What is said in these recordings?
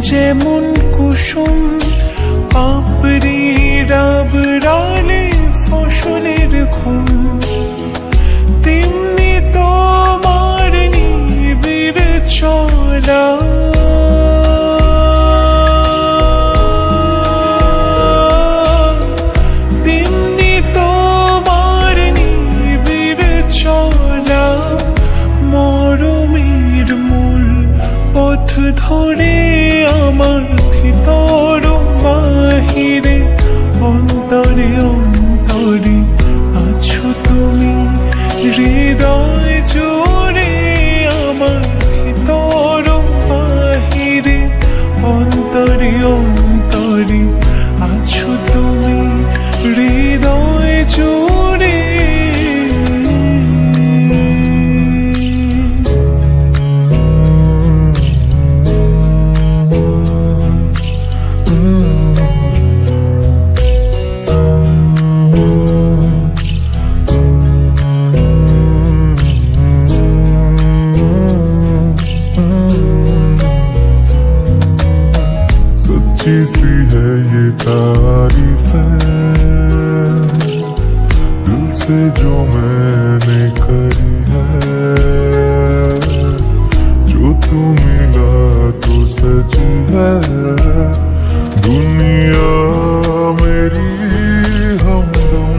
যেমন কুসুম পাপড়ি ডাবরালে ফসলের ঘুম, তেমনি তোমার নিবিড় চলা ধরে আমার ভিতর বাহিরে অন্তরে অন্তরে আছো তুমি হৃদয় জুড়ে আমার ভিতর বাহিরে অন্তরে অন্তরে আছো তুমি হৃদয় জুড়ে। सी है ये तारीफ है दिल से जो मैंने करी है, जो तू मिला तो सची है दुनिया मेरी हमदम।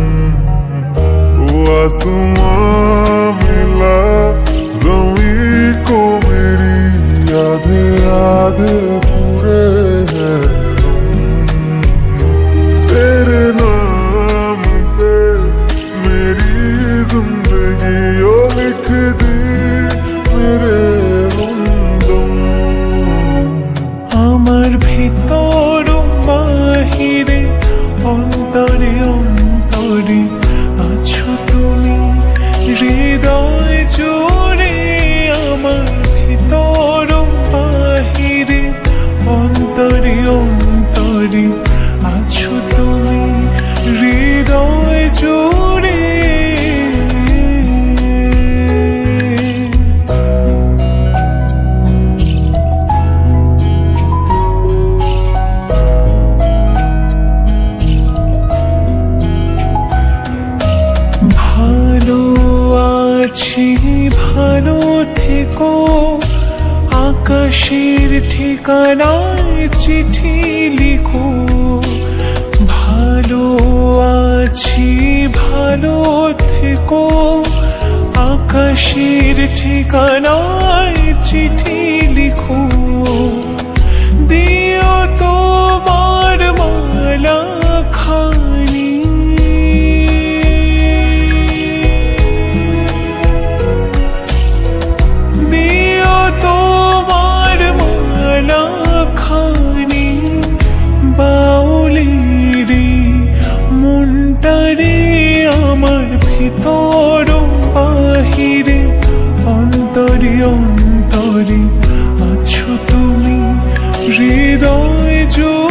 वो आसमां मिला ज़मीं को मेरी आधे आधे पूरे हैं, तेरे नाम पे मेरी जिंदगी ओ लिख दी मेरे हमदम। আমার ভিতর বাহিরে অন্তরে অন্তরে আছো তুমি হৃদয় জুড়ে আমার ভিতর বাহিরে অন্তরে অন্তরে আছো তুমি হৃদয় জুড়ে। ভালো আছি ভালো থেকো আকাশের ঠিকানায় চিঠি লিখো। ভালো আছি ভালো থেকো আকাশের ঠিকানায় চিঠি লিখো। দিও তোমার মালা খানি দিও তোমার মালা খানি বাউলিরি মনটারে আমার ভিতর বাহিরে অন্তরে অন্তরে আছো তুমি হৃদয় জুড়ে।